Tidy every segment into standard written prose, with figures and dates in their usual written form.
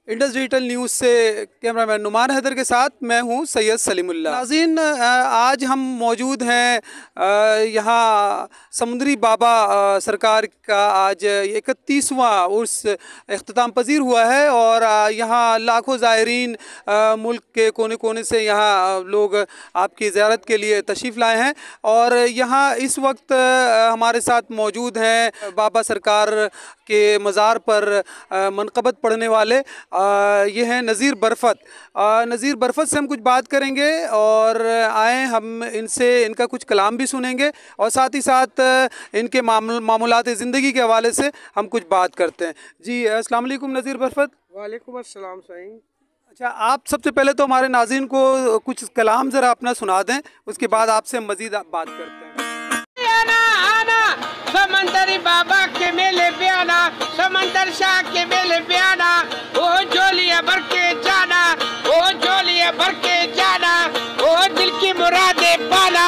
Indus digital news से cameraman Numan Haider के साथ मैं हूं सैयद सलीमुल्लाह। नाज़रीन, आज हम मौजूद हैं यहाँ समुंदरी बाबा सरकार का आज 31वां उर्स अख्ताम पजीर हुआ है और यहाँ लाखों ज़ायरीन मुल्क के कोने कोने से यहाँ लोग आपकी ज़ियारत के लिए तशरीफ़ लाए हैं। और यहाँ इस वक्त हमारे साथ मौजूद हैं बाबा सरकार के मज़ार पर मनक़बत पढ़ने वाले ये हैं नज़ीर बरफ़त। नज़ीर बरफ़त से हम कुछ बात करेंगे और आए हम इनसे इनका कुछ कलाम भी सुनेंगे और साथ ही साथ इनके मामूलात ज़िंदगी के हवाले से हम कुछ बात करते हैं। जी अस्सलाम वालेकुम नज़ीर बरफ़त। वालेकुम अस्सलाम सही। अच्छा, आप सबसे पहले तो हमारे नाज़रीन को कुछ कलाम ज़रा अपना सुना दें, उसके बाद आपसे हम मज़ीद बात करते हैं। समंदरी बाबा के मेले पे आना, समंदर शाह के मेले पे आना, ओ जोलिया भर के जाना, ओ जोलिया भर के जाना, ओ दिल की मुरादे पाना,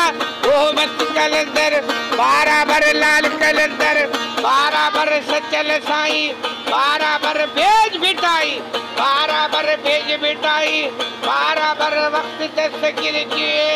ओ मत कलंदर बराबर लाल कलंदर बराबर सचल साई बराबर भेज बिटाई बराबर भेज बिटाई बराबर वक्त दस्तगिर किए।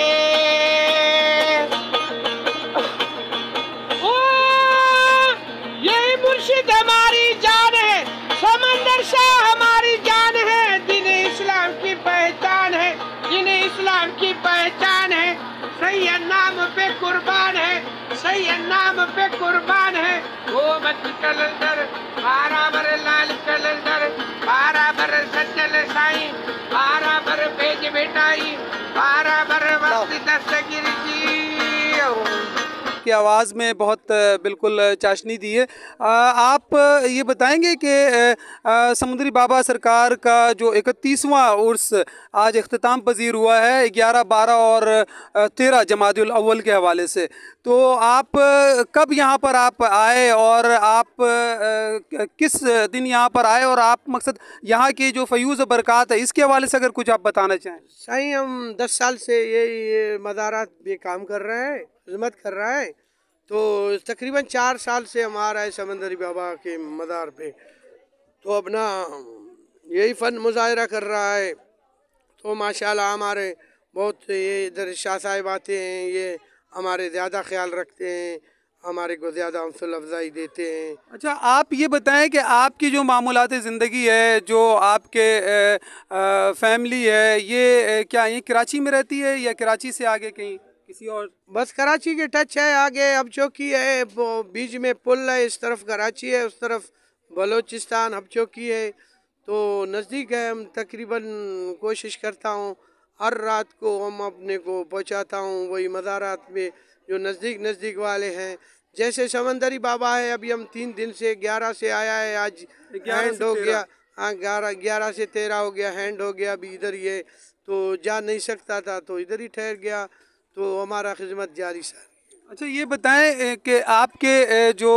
मुर्शिद हमारी जान है, समंदर शाह हमारी जान है, दीन इस्लाम की पहचान है, दीन इस्लाम की पहचान है, सैयद नाम पे कुर्बान है, सैयद नाम पे कुर्बान है। वो मत कलंदर बराबर लाल कलंदर बराबर सज्जल साई बराबर भेज बेटाई बराबर वक्त दस्तगिर की की आवाज़ में बहुत बिल्कुल चाशनी दी है। आप ये बताएंगे कि समुंदरी बाबा सरकार का जो 31वां उर्स आज अख्ताम पजीर हुआ है 11, 12 और 13 जमादुल अव्वल के हवाले से, तो आप कब यहाँ पर आप आए और आप किस दिन यहाँ पर आए और आप मकसद यहाँ की जो फ़यूज़ बरक़ात है इसके हवाले से अगर कुछ आप बताना चाहें। सही, हम 10 साल से ये मज़ारात पे काम कर रहे हैं, खिदमत कर रहा है, तो तकरीबन 4 साल से हम आ रहा है समंदरी बाबा के मज़ार पे, तो अपना यही फ़न मुज़ाहिरा कर रहा है। तो माशाल्लाह हमारे बहुत ये इधर शाह साहिब आते हैं, ये हमारे ज़्यादा ख्याल रखते हैं, हमारे को ज़्यादा हौसला अफजाई देते हैं। अच्छा, आप ये बताएं कि आपकी जो मामूलात ज़िंदगी है, जो आपके फैमिली है, ये क्या ये कराची में रहती है या कराची से आगे कहीं किसी और? बस कराची के टच है, आगे अब चौकी है, बीच में पुल है, इस तरफ कराची है, उस तरफ बलोचिस्तान अब चौकी है, तो नज़दीक है। हम तकरीबन कोशिश करता हूँ हर रात को हम अपने को पहुँचाता हूँ वही मज़ारात में जो नज़दीक नज़दीक वाले हैं। जैसे समंदरी बाबा है, अभी हम 3 दिन से 11 से आया है, आज हैंड हो गया। हाँ, 11 से 13 हो गया, हैंड हो गया। अभी इधर ये तो जा नहीं सकता था तो इधर ही ठहर गया, तो हमारा खिदमत जारी सर। अच्छा, ये बताएं कि आपके जो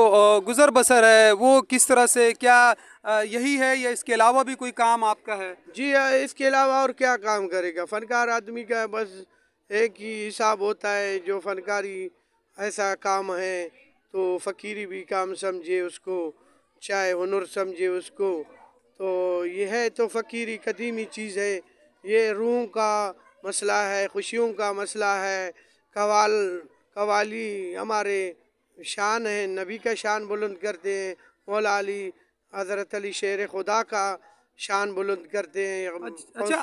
गुज़र बसर है वो किस तरह से, क्या यही है या इसके अलावा भी कोई काम आपका है? जी, इसके अलावा और क्या काम करेगा, फ़नकार आदमी का बस एक ही हिसाब होता है, जो फ़नकारी ऐसा काम है तो फ़कीरी भी काम समझे उसको, चाहे हुनर समझे उसको, तो ये है तो फ़कीरी कदीमी चीज़ है, ये रूह का मसला है, खुशियों का मसला है। कवाली हमारे शान है, नबी का शान बुलंद करते हैं, मौला अली हज़रत अली शेर खुदा का शान बुलंद करते हैं। अच्छा,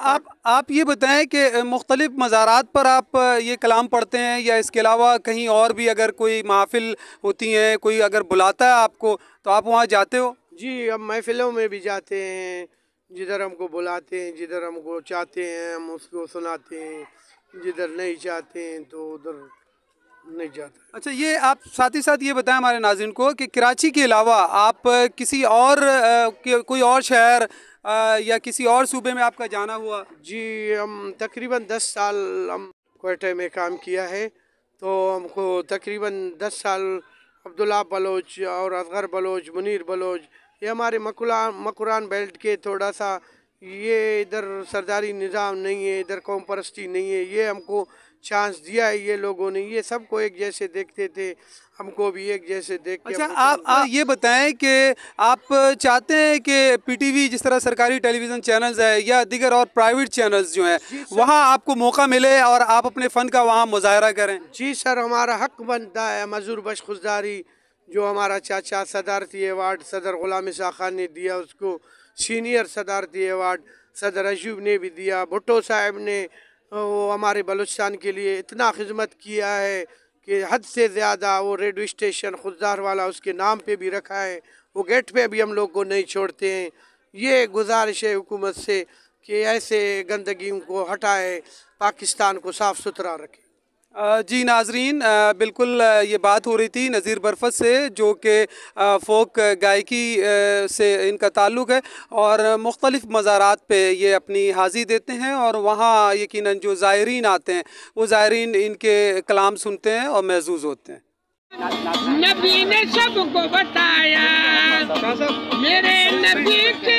आप ये बताएं कि मुख्तलिफ मज़ारात पर आप ये कलाम पढ़ते हैं या इसके अलावा कहीं और भी अगर कोई महफिल होती हैं, कोई अगर बुलाता है आपको तो आप वहाँ जाते हो? जी, हम महफिलों में भी जाते हैं, जिधर हमको बुलाते हैं, जिधर हमको चाहते हैं हम उसको सुनाते हैं, जिधर नहीं चाहते हैं तो उधर नहीं जाते। अच्छा, ये आप साथ ही साथ ये बताएं हमारे नाज़रीन को कि कराची के अलावा आप किसी और कोई और शहर या किसी और सूबे में आपका जाना हुआ? जी, हम तकरीबन 10 साल हम क्वेटा में काम किया है, तो हमको तकरीबन 10 साल अब्दुल्ला बलोच और असगर बलोच, मुनीर बलोच, ये हमारे मकुरान बेल्ट के थोड़ा सा ये इधर सरदारी निज़ाम नहीं है, इधर कौम परस्ती नहीं है, ये हमको चांस दिया है ये लोगों ने। ये सबको एक जैसे देखते थे, हमको भी एक जैसे देख के। अच्छा, आप ये बताएं कि आप चाहते हैं कि पीटीवी जिस तरह सरकारी टेलीविज़न चैनल्स है या दीगर और प्राइवेट चैनल्स जो हैं वहाँ आपको मौका मिले और आप अपने फ़न का वहाँ मुजाहरा करें? जी सर, हमारा हक बनता है। मजूर बख्श खुशदारी जो हमारा चाचा सदारती अवार्ड सदर ग़ुलाम इसा खान ने दिया, उसको सीनियर सदारती अवार्ड सदर अयूब ने भी दिया। भुट्टो साहब ने वो हमारे बलूचिस्तान के लिए इतना खिदमत किया है कि हद से ज़्यादा। वो रेडियो स्टेशन खुददार वाला उसके नाम पे भी रखा है, वो गेट पे भी हम लोग को नहीं छोड़ते हैं। ये गुजारिश है हुकूमत से कि ऐसे गंदगी को हटाए, पाकिस्तान को साफ़ सुथरा रखे। जी नाजरीन, बिल्कुल ये बात हो रही थी नज़ीर बरफत से जो कि फ़ोक गायकी से इनका ताल्लुक़ है और मुख्तलिफ़ मज़ारात पे ये अपनी हाज़िरी देते हैं और वहाँ यकीनन जो ज़ायरीन आते हैं वो ज़ायरीन इनके कलाम सुनते हैं और महज़ूज़ होते हैं। नबी ने सबको बताया, मेरे नबी के